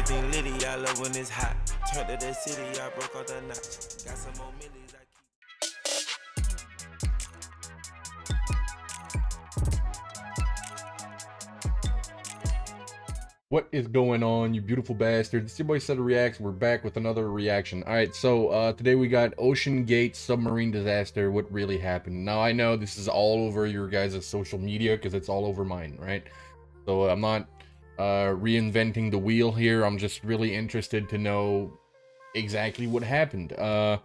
everything litty, I love when it's hot. Turned to the city, I broke all the knots. Got some more millies, I keep. What is going on, you beautiful bastards? It's your boy Set Reacts. We're back with another reaction. Alright, so today we got Oceangate submarine disaster. What really happened? Now, I know this is all over your guys' social media because it's all over mine, right? So I'm not reinventing the wheel here. I'm just really interested to know exactly what happened. I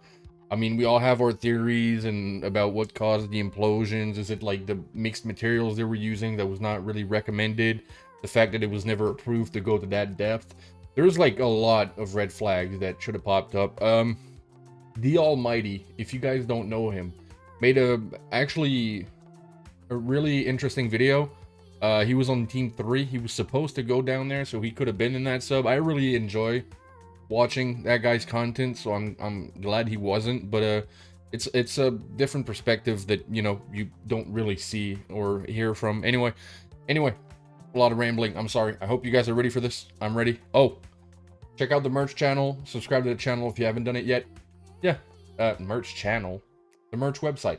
mean, we all have our theories and about what caused the implosions. Is it like the mixed materials they were using that was not really recommended? The fact that it was never approved to go to that depth. There's like a lot of red flags that should have popped up. The Almighty, if you guys don't know him, made actually a really interesting video. He was on Team 3. He was supposed to go down there, so he could have been in that sub. I really enjoy watching that guy's content, so I'm glad he wasn't. But it's a different perspective that, you know, you don't really see or hear from. Anyway, a lot of rambling. I'm sorry. I hope you guys are ready for this. I'm ready. Oh, check out the merch channel. Subscribe to the channel if you haven't done it yet. Yeah, merch channel, the merch website.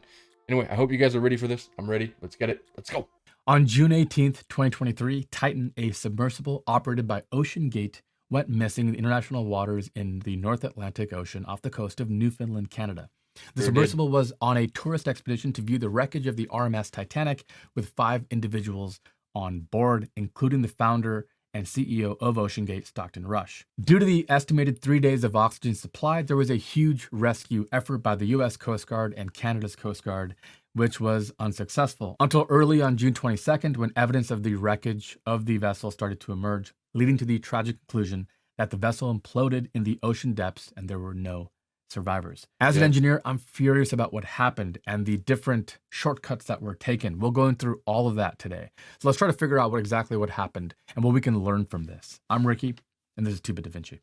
Anyway, I hope you guys are ready for this. I'm ready. Let's get it. Let's go. On June 18th, 2023, Titan, a submersible operated by Oceangate, went missing in the international waters in the North Atlantic Ocean off the coast of Newfoundland, Canada. The submersible was on a tourist expedition to view the wreckage of the RMS Titanic with 5 individuals on board, including the founder and CEO of Oceangate, Stockton Rush. Due to the estimated 3 days of oxygen supply, there was a huge rescue effort by the US Coast Guard and Canada's Coast Guard, which was unsuccessful until early on June 22nd, when evidence of the wreckage of the vessel started to emerge, leading to the tragic conclusion that the vessel imploded in the ocean depths and there were no survivors. As an engineer, I'm furious about what happened and the different shortcuts that were taken. We'll go through all of that today. So let's try to figure out exactly what happened and what we can learn from this. I'm Ricky, and this is 2-Bit Da Vinci.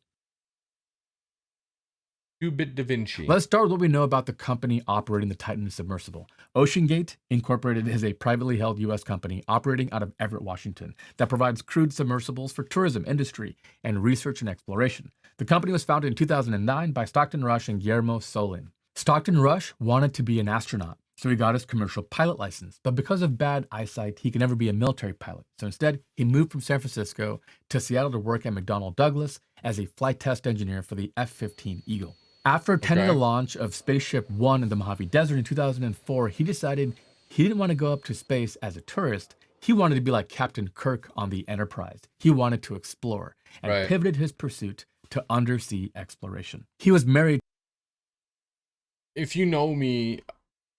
2-Bit Da Vinci. Let's start with what we know about the company operating the Titan submersible. Oceangate Incorporated is a privately held U.S. company operating out of Everett, Washington, that provides crewed submersibles for tourism, industry, and research and exploration. The company was founded in 2009 by Stockton Rush and Guillermo Solin. Stockton Rush wanted to be an astronaut, so he got his commercial pilot license. But because of bad eyesight, he could never be a military pilot. So instead, he moved from San Francisco to Seattle to work at McDonnell Douglas as a flight test engineer for the F-15 Eagle. After attending the launch of Spaceship One in the Mojave Desert in 2004, he decided he didn't want to go up to space as a tourist. He wanted to be like Captain Kirk on the Enterprise. He wanted to explore and pivoted his pursuit to undersea exploration. He was married. If you know me,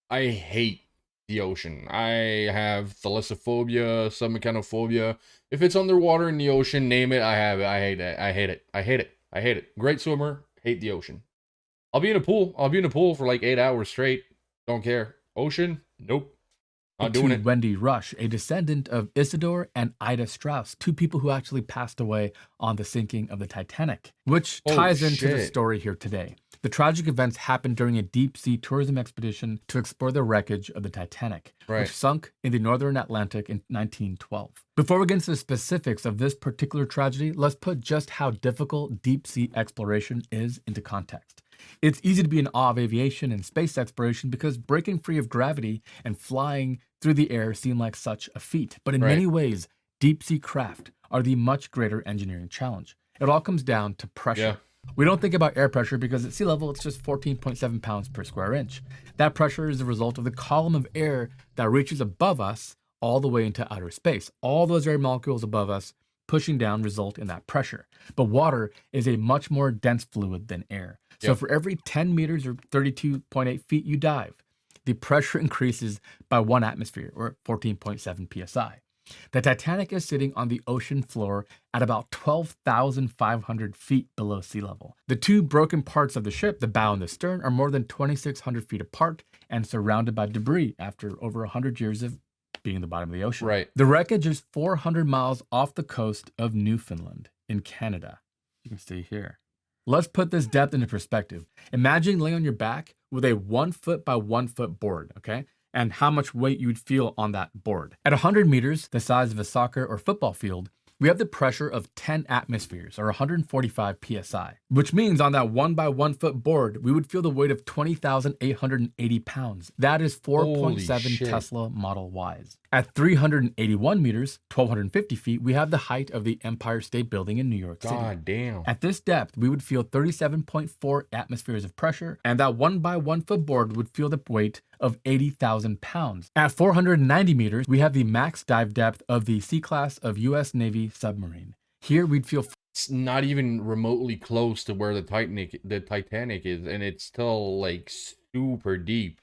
I hate the ocean. I have thalassophobia, submechanophobia. If it's underwater in the ocean, name it, I have it. I hate it. I hate it. I hate it. I hate it. Great swimmer, hate the ocean. I'll be in a pool. I'll be in a pool for like 8 hours straight. Don't care. Ocean? Nope. Not doing it. Wendy Rush, a descendant of Isidore and Ida Strauss, 2 people who actually passed away on the sinking of the Titanic, which ties into the story here today. The tragic events happened during a deep-sea tourism expedition to explore the wreckage of the Titanic, which sunk in the northern Atlantic in 1912. Before we get into the specifics of this particular tragedy, let's put just how difficult deep-sea exploration is into context. It's easy to be in awe of aviation and space exploration because breaking free of gravity and flying through the air seem like such a feat. But in many ways, deep-sea craft are the much greater engineering challenge. It all comes down to pressure. We don't think about air pressure because at sea level, it's just 14.7 pounds per square inch. That pressure is the result of the column of air that reaches above us all the way into outer space. All those air molecules above us pushing down result in that pressure. But water is a much more dense fluid than air. So for every 10 meters or 32.8 feet you dive, the pressure increases by 1 atmosphere or 14.7 psi. The Titanic is sitting on the ocean floor at about 12,500 feet below sea level. The 2 broken parts of the ship, the bow and the stern, are more than 2,600 feet apart and surrounded by debris after over 100 years of being in the bottom of the ocean. The wreckage is 400 miles off the coast of Newfoundland in Canada. You can see here. Let's put this depth into perspective. Imagine laying on your back with a 1 foot by 1 foot board, okay? And how much weight you would feel on that board. At 100 meters, the size of a soccer or football field, we have the pressure of 10 atmospheres or 145 psi, which means on that 1 by 1 foot board, we would feel the weight of 20,880 pounds. That is 4.7 Tesla Model Ys. At 381 meters, 1,250 feet, we have the height of the Empire State Building in New York City. God damn. At this depth, we would feel 37.4 atmospheres of pressure, and that 1 by 1 foot board would feel the weight of 80,000 pounds. At 490 meters, we have the max dive depth of the C-class of U.S. Navy submarine. Here, we'd feel it's not even remotely close to where the Titanic is, and it's still like super deep.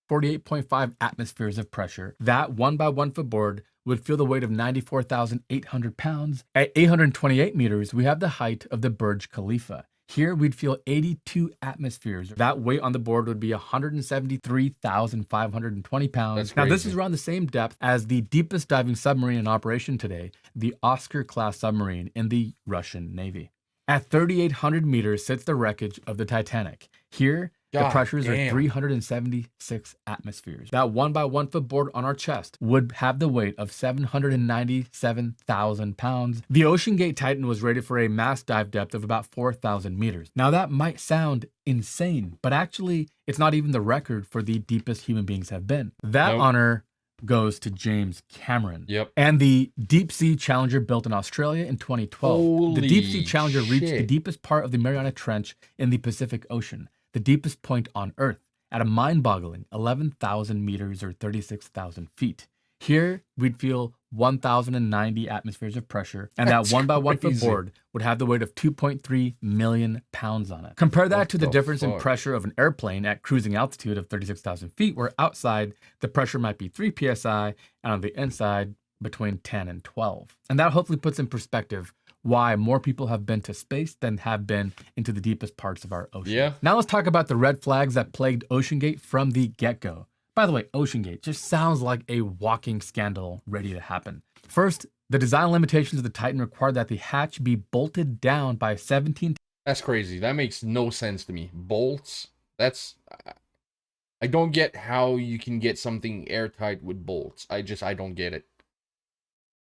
48.5 atmospheres of pressure. That 1 by 1 foot board would feel the weight of 94,800 pounds. At 828 meters, we have the height of the Burj Khalifa. Here, we'd feel 82 atmospheres. That weight on the board would be 173,520 pounds. Now, this is around the same depth as the deepest diving submarine in operation today, the Oscar-class submarine in the Russian Navy. At 3,800 meters sits the wreckage of the Titanic. Here, the pressures are 376 atmospheres. That 1 by 1 foot board on our chest would have the weight of 797,000 pounds. The Oceangate Titan was rated for a mass dive depth of about 4,000 meters. Now that might sound insane, but actually it's not even the record for the deepest human beings have been. That honor goes to James Cameron. And the Deep Sea Challenger built in Australia in 2012. The Deep Sea Challenger reached the deepest part of the Mariana Trench in the Pacific Ocean, the deepest point on Earth, at a mind-boggling 11,000 meters or 36,000 feet. Here, we'd feel 1,090 atmospheres of pressure, and that 1 by 1 foot board would have the weight of 2.3 million pounds on it. Compare that to the difference in pressure of an airplane at cruising altitude of 36,000 feet, where outside the pressure might be 3 psi, and on the inside between 10 and 12. And that hopefully puts in perspective why more people have been to space than have been into the deepest parts of our ocean. Now let's talk about the red flags that plagued Oceangate from the get-go. By the way, Oceangate just sounds like a walking scandal ready to happen. First, the design limitations of the Titan required that the hatch be bolted down by 17. That's crazy. That makes no sense to me. Bolts? I don't get how you can get something airtight with bolts. I don't get it.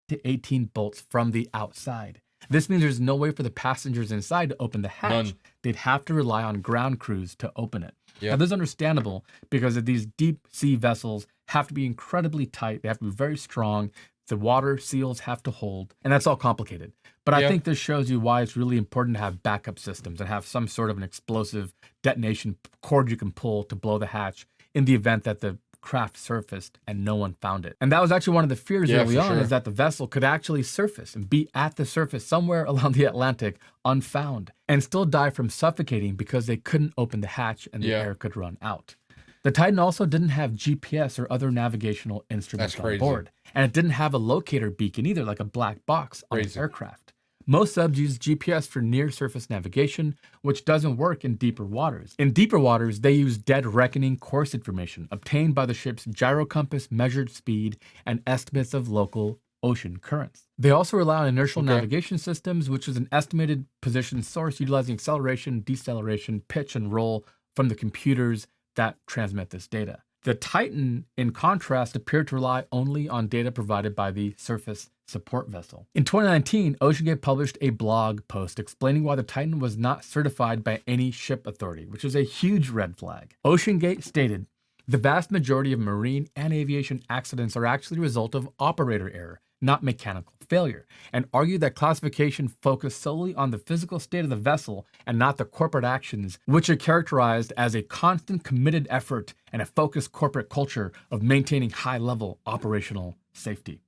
To 18 bolts from the outside. This means there's no way for the passengers inside to open the hatch. None. They'd have to rely on ground crews to open it. Now, this is understandable because these deep sea vessels have to be incredibly tight. They have to be very strong. The water seals have to hold, and that's all complicated. But I think this shows you why it's really important to have backup systems and have some sort of an explosive detonation cord you can pull to blow the hatch in the event that the craft surfaced and no one found it. And that was actually one of the fears early on, is that the vessel could actually surface and be at the surface somewhere along the Atlantic unfound and still die from suffocating because they couldn't open the hatch and the air could run out. The Titan also didn't have GPS or other navigational instruments on board. And it didn't have a locator beacon either, like a black box on its aircraft. Most subs use GPS for near-surface navigation, which doesn't work in deeper waters. In deeper waters, they use dead reckoning course information obtained by the ship's gyro compass, measured speed, and estimates of local ocean currents. They also rely on inertial navigation systems, which is an estimated position source utilizing acceleration, deceleration, pitch, and roll from the computers that transmit this data. The Titan, in contrast, appeared to rely only on data provided by the surface support vessel. In 2019, Oceangate published a blog post explaining why the Titan was not certified by any ship authority, which is a huge red flag. Oceangate stated, "The vast majority of marine and aviation accidents are actually a result of operator error, not mechanical failure," and argued that classification focused solely on the physical state of the vessel and not the corporate actions, which are characterized as a constant committed effort and a focused corporate culture of maintaining high-level operational safety.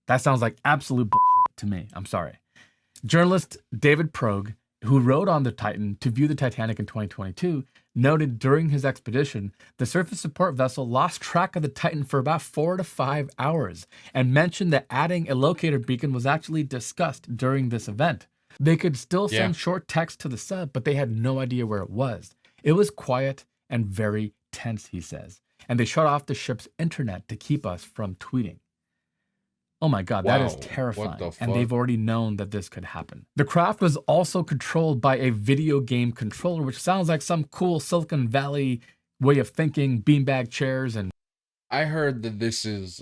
That sounds like absolute bullshit to me. I'm sorry. Journalist David Progue, who rode on the Titan to view the Titanic in 2022, noted during his expedition, the surface support vessel lost track of the Titan for about 4 to 5 hours and mentioned that adding a locator beacon was actually discussed during this event. They could still send short text to the sub, but they had no idea where it was. It was quiet and very tense, he says, and they shut off the ship's internet to keep us from tweeting. Oh my God, that is terrifying. And they've already known that this could happen. The craft was also controlled by a video game controller, which sounds like some cool Silicon Valley way of thinking, beanbag chairs and... I heard that this is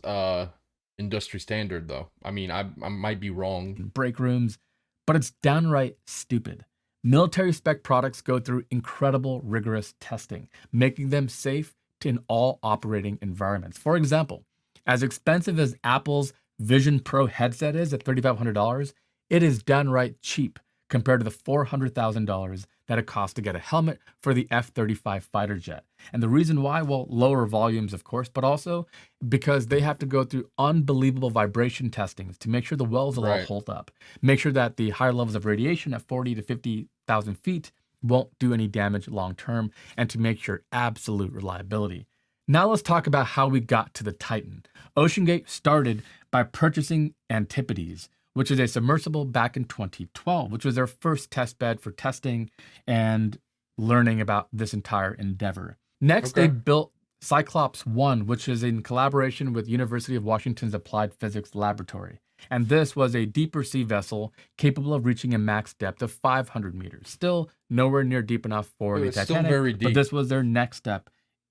industry standard, though. I mean, I might be wrong. Break rooms, but it's downright stupid. Military spec products go through incredible rigorous testing, making them safe in all operating environments. For example, as expensive as Apple's Vision Pro headset is at $3,500, it is downright cheap compared to the $400,000 that it costs to get a helmet for the F-35 fighter jet. And the reason why, well, lower volumes, of course, but also because they have to go through unbelievable vibration testings to make sure the wells will all hold up, make sure that the higher levels of radiation at 40 to 50,000 feet won't do any damage long term, and to make sure absolute reliability. Now let's talk about how we got to the Titan. Oceangate started by purchasing Antipodes, which is a submersible back in 2012, which was their first test bed for testing and learning about this entire endeavor. Next, they built Cyclops 1, which is in collaboration with University of Washington's Applied Physics Laboratory. And this was a deeper sea vessel capable of reaching a max depth of 500 meters. Still nowhere near deep enough for the Titanic, still very deep. But this was their next step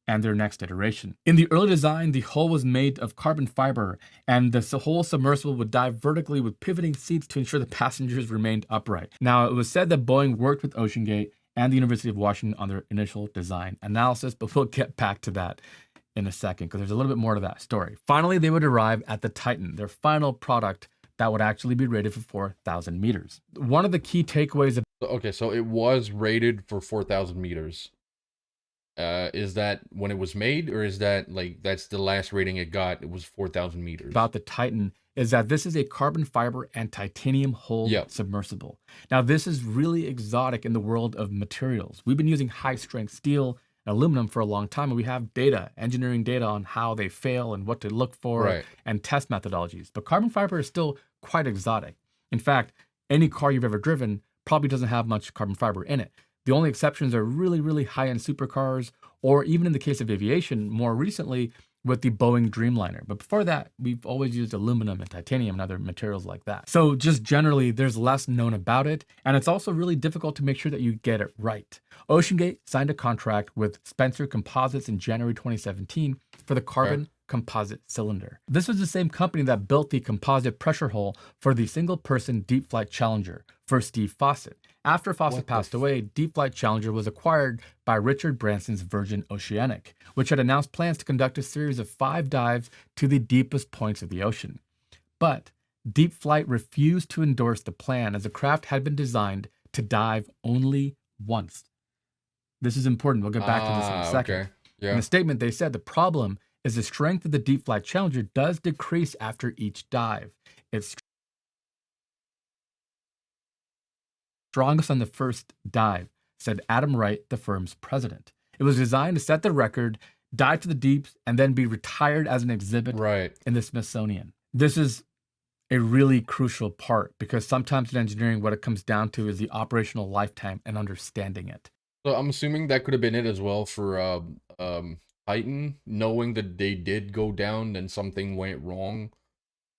and their next iteration. In the early design, the hull was made of carbon fiber, and the whole submersible would dive vertically with pivoting seats to ensure the passengers remained upright. Now, it was said that Boeing worked with Oceangate and the University of Washington on their initial design analysis, but we'll get back to that in a second because there's a little bit more to that story. Finally, they would arrive at the Titan, their final product that would actually be rated for 4,000 meters. One of the key takeaways Okay, so it was rated for 4,000 meters. Is that when it was made, or is that like that's the last rating it got? It was 4,000 meters. About the Titan is that this is a carbon fiber and titanium hull submersible. Now, this is really exotic in the world of materials. We've been using high strength steel and aluminum for a long time, and we have data, engineering data on how they fail and what to look for and test methodologies. But carbon fiber is still quite exotic. In fact, any car you've ever driven probably doesn't have much carbon fiber in it. The only exceptions are really, really high-end supercars, or even in the case of aviation, more recently with the Boeing Dreamliner. But before that, we've always used aluminum and titanium and other materials like that. So just generally, there's less known about it, and it's also really difficult to make sure that you get it right. Oceangate signed a contract with Spencer Composites in January 2017 for the carbon composite cylinder. This was the same company that built the composite pressure hull for the single-person deep flight Challenger for Steve Fawcett. After Fawcett passed away, Deep Flight Challenger was acquired by Richard Branson's Virgin Oceanic, which had announced plans to conduct a series of 5 dives to the deepest points of the ocean. But Deep Flight refused to endorse the plan as the craft had been designed to dive only once. This is important. We'll get back to this in a second. In the statement, they said the problem is the strength of the Deep Flight Challenger does decrease after each dive. It's strongest on the first dive, said Adam Wright, the firm's president. It was designed to set the record, dive to the deeps, and then be retired as an exhibit in the Smithsonian. This is a really crucial part because sometimes in engineering, what it comes down to is the operational lifetime and understanding it. So I'm assuming that could have been it as well for Titan, knowing that they did go down and something went wrong,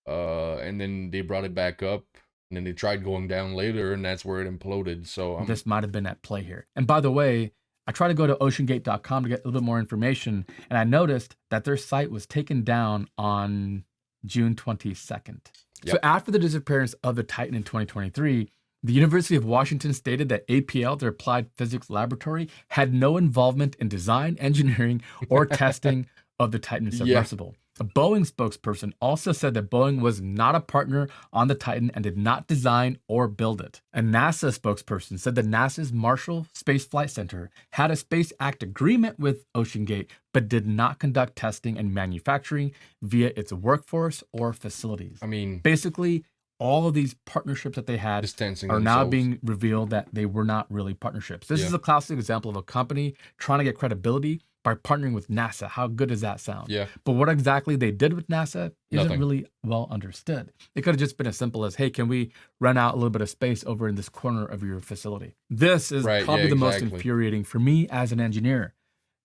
and then they brought it back up. And then they tried going down later, and that's where it imploded. So this might have been at play here. And by the way, I tried to go to oceangate.com to get a little bit more information, and I noticed that their site was taken down on June 22nd. So after the disappearance of the Titan in 2023, the University of Washington stated that APL, their Applied Physics Laboratory, had no involvement in design, engineering, or testing of the Titan submersible. A Boeing spokesperson also said that Boeing was not a partner on the Titan and did not design or build it. A NASA spokesperson said that NASA's Marshall Space Flight Center had a Space Act agreement with Oceangate, but did not conduct testing and manufacturing via its workforce or facilities. I mean, basically, all of these partnerships that they had are now being revealed that they were not really partnerships. This is a classic example of a company trying to get credibility by partnering with NASA. How good does that sound? But what exactly they did with NASA isn't really well understood. It could have just been as simple as, hey, can we rent out a little bit of space over in this corner of your facility? This is probably the most infuriating for me as an engineer.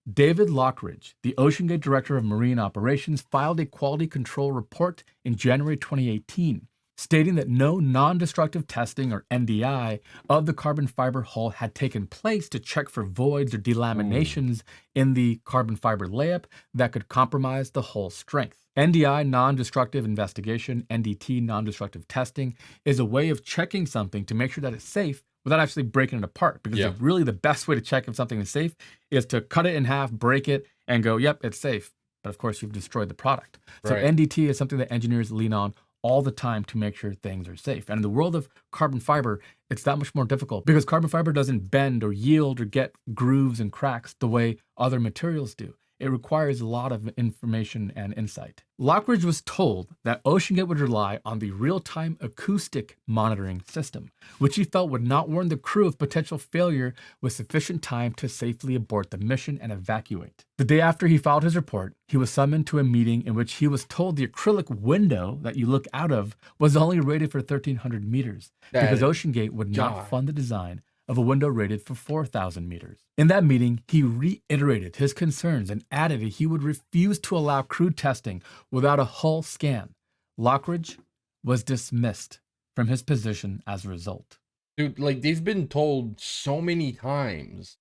David Lockridge, the Oceangate Director of Marine Operations, filed a quality control report in January 2018. stating that no non-destructive testing or NDI of the carbon fiber hull had taken place to check for voids or delaminations in the carbon fiber layup that could compromise the hull's strength. NDI, non-destructive investigation, NDT, non-destructive testing, is a way of checking something to make sure that it's safe without actually breaking it apart. Because really the best way to check if something is safe is to cut it in half, break it, and go, yep, it's safe. But of course, you've destroyed the product. So NDT is something that engineers lean on all the time to make sure things are safe. And in the world of carbon fiber, it's that much more difficult because carbon fiber doesn't bend or yield or get grooves and cracks the way other materials do. It requires a lot of information and insight. Lockridge was told that Oceangate would rely on the real-time acoustic monitoring system, which he felt would not warn the crew of potential failure with sufficient time to safely abort the mission and evacuate. The day after he filed his report, he was summoned to a meeting in which he was told the acrylic window that you look out of was only rated for 1,300 meters because Oceangate would not fund the design of a window rated for 4,000 meters. In that meeting, he reiterated his concerns and added that he would refuse to allow crew testing without a hull scan. Lockridge was dismissed from his position as a result. Dude, like, they've been told so many times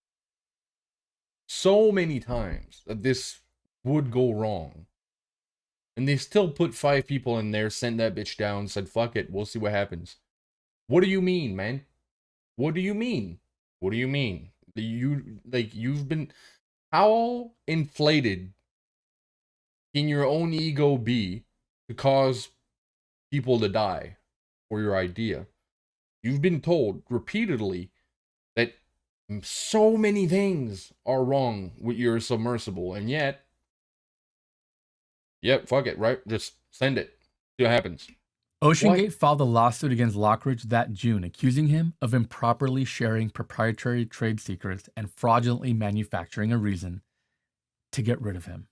that this would go wrong. And they still put 5 people in there, sent that bitch down, said, fuck it, we'll see what happens. What do you mean, man? What do you mean? What do you mean? You've been... How inflated can your own ego be to cause people to die for your idea? You've been told repeatedly that so many things are wrong with your submersible, and yet, fuck it, right? Just send it. See what happens. Oceangate filed a lawsuit against Lockridge that June, accusing him of improperly sharing proprietary trade secrets and fraudulently manufacturing a reason to get rid of him.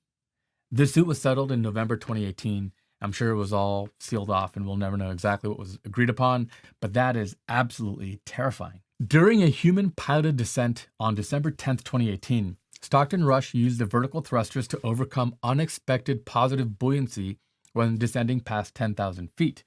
This suit was settled in November 2018. I'm sure it was all sealed off and we'll never know exactly what was agreed upon, but that is absolutely terrifying. During a human piloted descent on December 10th, 2018, Stockton Rush used the vertical thrusters to overcome unexpected positive buoyancy when descending past 10,000 feet.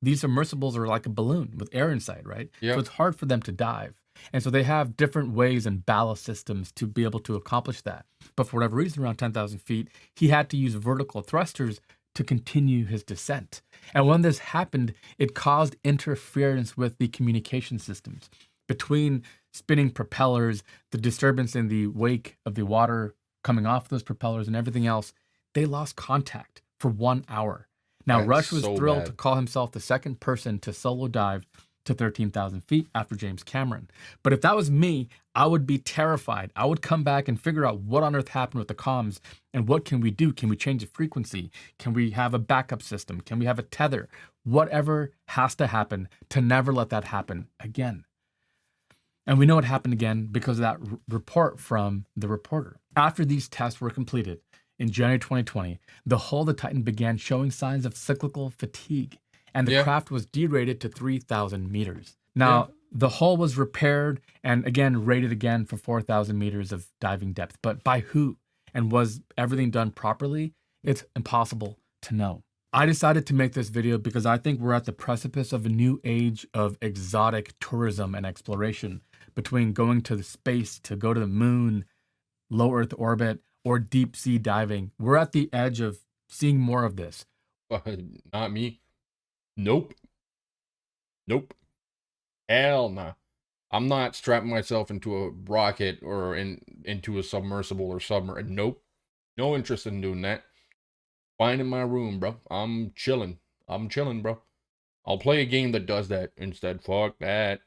These submersibles are like a balloon with air inside, right? So it's hard for them to dive. And so they have different ways and ballast systems to be able to accomplish that. But for whatever reason, around 10,000 feet, he had to use vertical thrusters to continue his descent. And when this happened, it caused interference with the communication systems. Between spinning propellers, the disturbance in the wake of the water coming off those propellers and everything else, they lost contact for 1 hour. Now, Rush was thrilled to call himself the second person to solo dive to 13,000 feet after James Cameron. But if that was me, I would be terrified. I would come back and figure out what on earth happened with the comms and what can we do? Can we change the frequency? Can we have a backup system? Can we have a tether? Whatever has to happen to never let that happen again. And we know it happened again because of that report from the reporter. After these tests were completed, in January 2020, the hull of the Titan began showing signs of cyclical fatigue, and the craft was derated to 3,000 meters. Now, the hull was repaired and again rated again for 4,000 meters of diving depth. But by who? And was everything done properly? It's impossible to know. I decided to make this video because I think we're at the precipice of a new age of exotic tourism and exploration, between going to the space, to go to the moon, low Earth orbit, or deep sea diving. We're at the edge of seeing more of this. Not me. Nope. Hell nah. I'm not strapping myself into a rocket or into a submersible or submarine. Nope. No interest in doing that. Fine in my room, bro. I'm chilling, bro. I'll play a game that does that instead. Fuck that.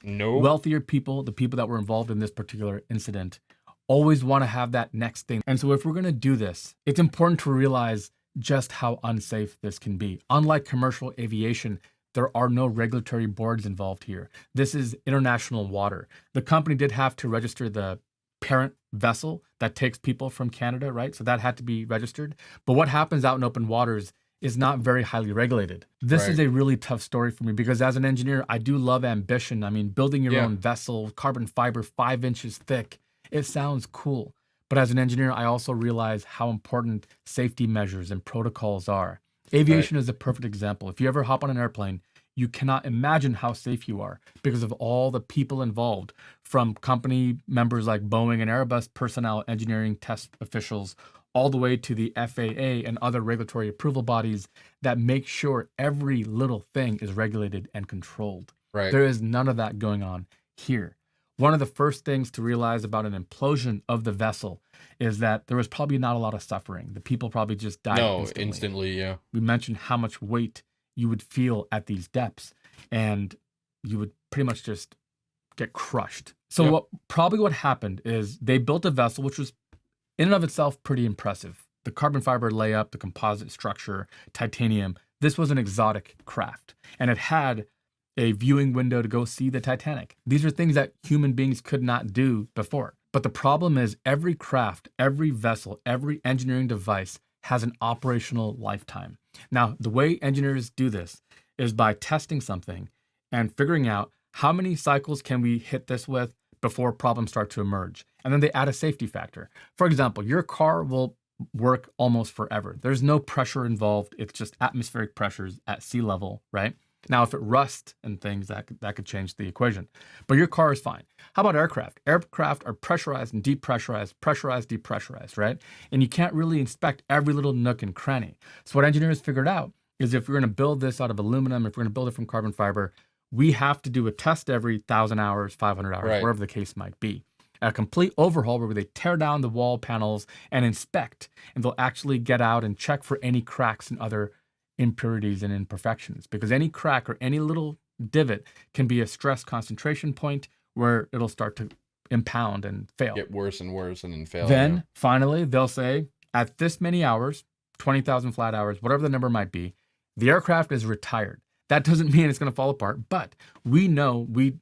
No. Wealthier people, the people that were involved in this particular incident, always want to have that next thing. And so if we're going to do this, it's important to realize just how unsafe this can be. Unlike commercial aviation, there are no regulatory boards involved here. This is international water. The company did have to register the parent vessel that takes people from Canada, right? So that had to be registered. But what happens out in open waters is not very highly regulated. This is a really tough story for me because as an engineer, I do love ambition. I mean, building your own vessel, carbon fiber 5 inches thick, it sounds cool. But as an engineer, I also realize how important safety measures and protocols are. Aviation is a perfect example. If you ever hop on an airplane, you cannot imagine how safe you are because of all the people involved, from company members like Boeing and Airbus personnel, engineering test officials, all the way to the FAA and other regulatory approval bodies that make sure every little thing is regulated and controlled. Right. There is none of that going on here. One of the first things to realize about an implosion of the vessel is that there was probably not a lot of suffering. The people probably just died instantly, yeah. We mentioned how much weight you would feel at these depths, and you would pretty much just get crushed. So what happened is they built a vessel which was in and of itself pretty impressive. The carbon fiber layup, the composite structure, titanium. This was an exotic craft, and it had a viewing window to go see the Titanic. These are things that human beings could not do before. But the problem is every craft, every vessel, every engineering device has an operational lifetime. Now, the way engineers do this is by testing something and figuring out how many cycles can we hit this with before problems start to emerge. And then they add a safety factor. For example, your car will work almost forever. There's no pressure involved. It's just atmospheric pressures at sea level, right? Now, if it rusts and things, that could change the equation. But your car is fine. How about aircraft? Aircraft are pressurized and depressurized, pressurized, depressurized, right? And you can't really inspect every little nook and cranny. So what engineers figured out is if we're going to build this out of aluminum, if we're going to build it from carbon fiber, we have to do a test every 1,000 hours, 500 hours, wherever the case might be. A complete overhaul where they tear down the wall panels and inspect, and they'll actually get out and check for any cracks and other impurities and imperfections, because any crack or any little divot can be a stress concentration point where it'll start to impound and fail. Get worse and worse and then fail. Then finally they'll say at this many hours, 20,000 flat hours, whatever the number might be, the aircraft is retired. That doesn't mean it's going to fall apart, but we know we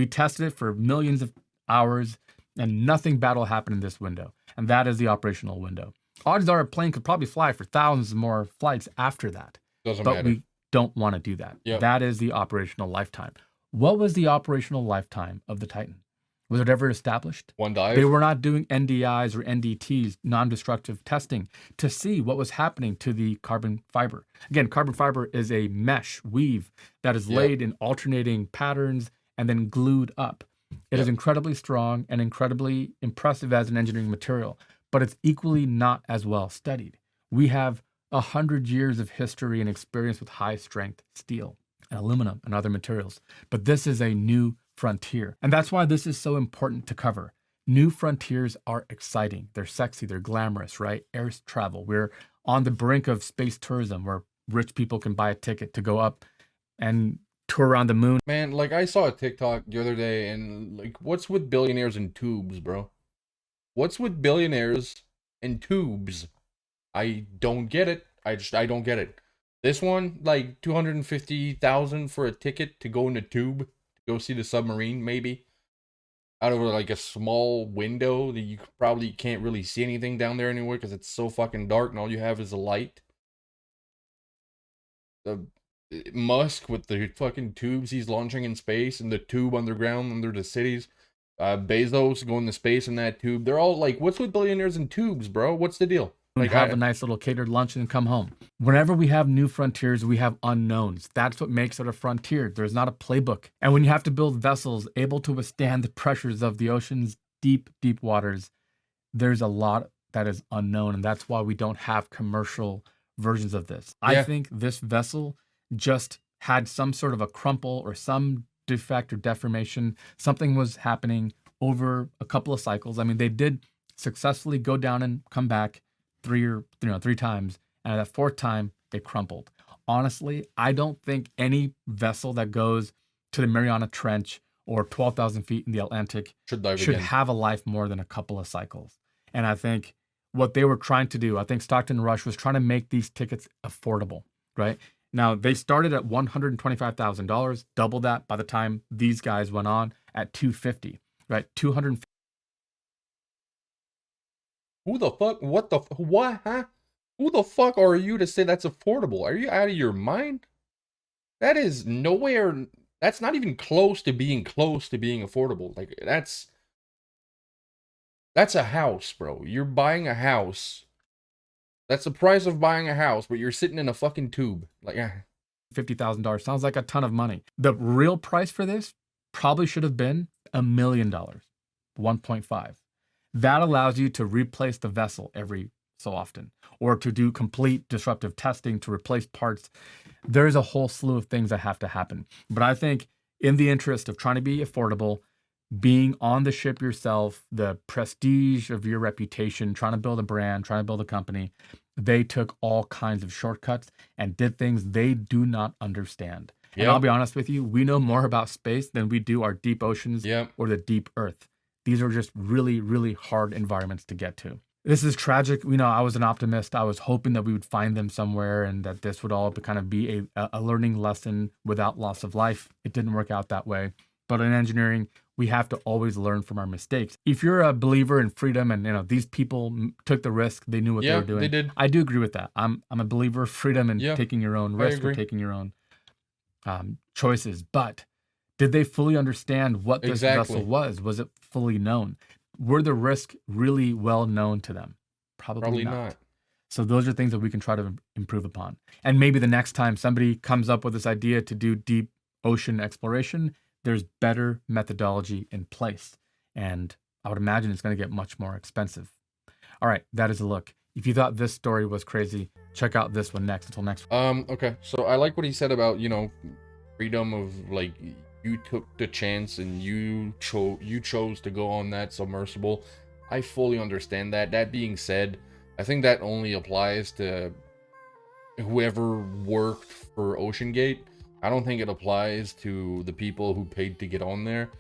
tested it for millions of hours and nothing bad will happen in this window. And that is the operational window. Odds are a plane could probably fly for thousands more flights after that. Doesn't but matter. We don't want to do that. Yep. That is the operational lifetime. What was the operational lifetime of the Titan? Was it ever established? One dive? They were not doing NDIs or NDTs, non-destructive testing, to see what was happening to the carbon fiber. Again, carbon fiber is a mesh weave that is laid in alternating patterns and then glued up. It is incredibly strong and incredibly impressive as an engineering material, but it's equally not as well studied. We have 100 years of history and experience with high-strength steel and aluminum and other materials, but this is a new frontier. And that's why this is so important to cover. New frontiers are exciting. They're sexy. They're glamorous, right? Air travel. We're on the brink of space tourism where rich people can buy a ticket to go up and tour around the moon. Man, like I saw a TikTok the other day and like, what's with billionaires and tubes, bro? What's with billionaires and tubes? I don't get it. I don't get it. This one, like 250,000 for a ticket to go in a tube. Go see the submarine, maybe out of like a small window that you probably can't really see anything down there anywhere because it's so fucking dark and all you have is a light. The Musk with the fucking tubes he's launching in space and the tube underground under the cities. Bezos going to space in that tube. They're all like, what's with billionaires and tubes, bro? What's the deal? Like, have a nice little catered lunch and come home. Whenever we have new frontiers, we have unknowns. That's what makes it a frontier. There's not a playbook. And when you have to build vessels able to withstand the pressures of the ocean's deep, deep waters, there's a lot that is unknown. And that's why we don't have commercial versions of this. I think this vessel just had some sort of a crumple or some defect or deformation. Something was happening over a couple of cycles. I mean, they did successfully go down and come back three times, and at that fourth time they crumpled. Honestly, I don't think any vessel that goes to the Mariana Trench or 12,000 feet in the Atlantic should have a life more than a couple of cycles. And I think what they were trying to do, I think Stockton Rush was trying to make these tickets affordable, right? Now, they started at $125,000, double that by the time these guys went on at $250,000, right? $250,000. Who the fuck? What? Huh? Who the fuck are you to say that's affordable? Are you out of your mind? That is nowhere. That's not even close to being affordable. Like, that's a house, bro. You're buying a house That's the price of buying a house, but you're sitting in a fucking tube. Like, $50,000 sounds like a ton of money. The real price for this probably should have been $1 million, 1.5. That allows you to replace the vessel every so often, or to do complete disruptive testing to replace parts. There's a whole slew of things that have to happen. But I think in the interest of trying to be affordable, being on the ship yourself, the prestige of your reputation, trying to build a brand, trying to build a company, they took all kinds of shortcuts and did things they do not understand. And I'll be honest with you, we know more about space than we do our deep oceans or the deep earth. These are just really, really hard environments to get to. This is tragic. You know, I was an optimist. I was hoping that we would find them somewhere and that this would all kind of be a learning lesson without loss of life. It didn't work out that way. But in engineering, we have to always learn from our mistakes. If you're a believer in freedom and, you know, these people took the risk, they knew what they were doing. They did. I do agree with that. I'm a believer of freedom and taking your own risk or taking your own choices. But did they fully understand what this vessel was? Was it fully known? Were the risks really well known to them? Probably not. So those are things that we can try to improve upon. And maybe the next time somebody comes up with this idea to do deep ocean exploration, there's better methodology in place. And I would imagine it's going to get much more expensive. All right, that is a look. If you thought this story was crazy, check out this one next. Until next. Okay. So I like what he said about, you know, freedom of, like, you took the chance and you chose to go on that submersible. I fully understand that. That being said, I think that only applies to whoever worked for Oceangate. I don't think it applies to the people who paid to get on there.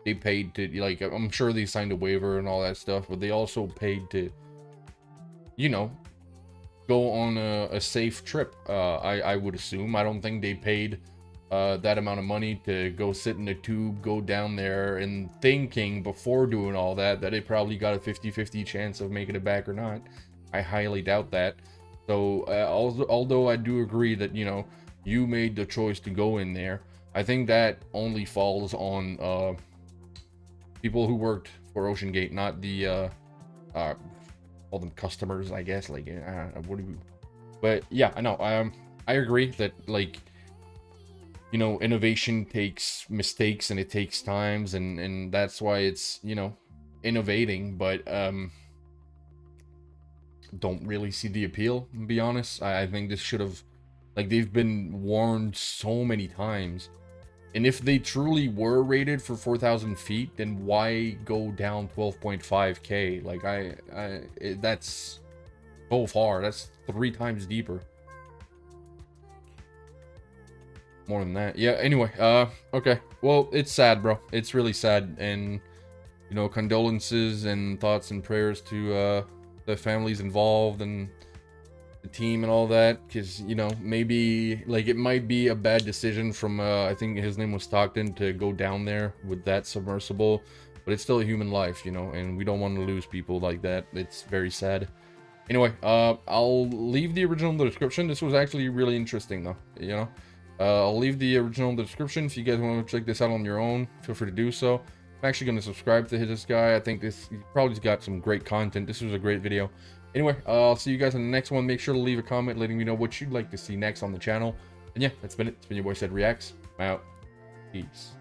They paid to, like, I'm sure they signed a waiver and all that stuff, but they also paid to, you know, go on a safe trip. I would assume. I don't think they paid that amount of money to go sit in a tube, go down there, and thinking before doing all that it probably got a 50-50 chance of making it back or not. I highly doubt that. So although I do agree that, you know, you made the choice to go in there, I think that only falls on people who worked for Oceangate, not the call them customers, I guess. Like, what do we? But yeah, I know. I agree that, like, you know, innovation takes mistakes and it takes times, and that's why it's, you know, innovating. But don't really see the appeal, to be honest. I think this should have, like, they've been warned so many times. And if they truly were rated for 4,000 feet, then why go down 12.5K? Like, that's so far. That's 3 times deeper. More than that. Yeah, anyway, okay. Well, it's sad, bro. It's really sad. And, you know, condolences and thoughts and prayers to the families involved and the team and all that, because, you know, maybe, like, it might be a bad decision from I think his name was Stockton, to go down there with that submersible, but it's still a human life, you know, and we don't want to lose people like that. It's very sad. Anyway, I'll leave the original in the description. This was actually really interesting, though, you know. I'll leave the original in the description. If you guys want to check this out on your own, feel free to do so. I'm actually going to subscribe to this guy. I think he probably got some great content. This was a great video. Anyway, I'll see you guys in the next one. Make sure to leave a comment letting me know what you'd like to see next on the channel. And yeah, that's been it. It's been your boy Said Reacts. I'm out. Peace.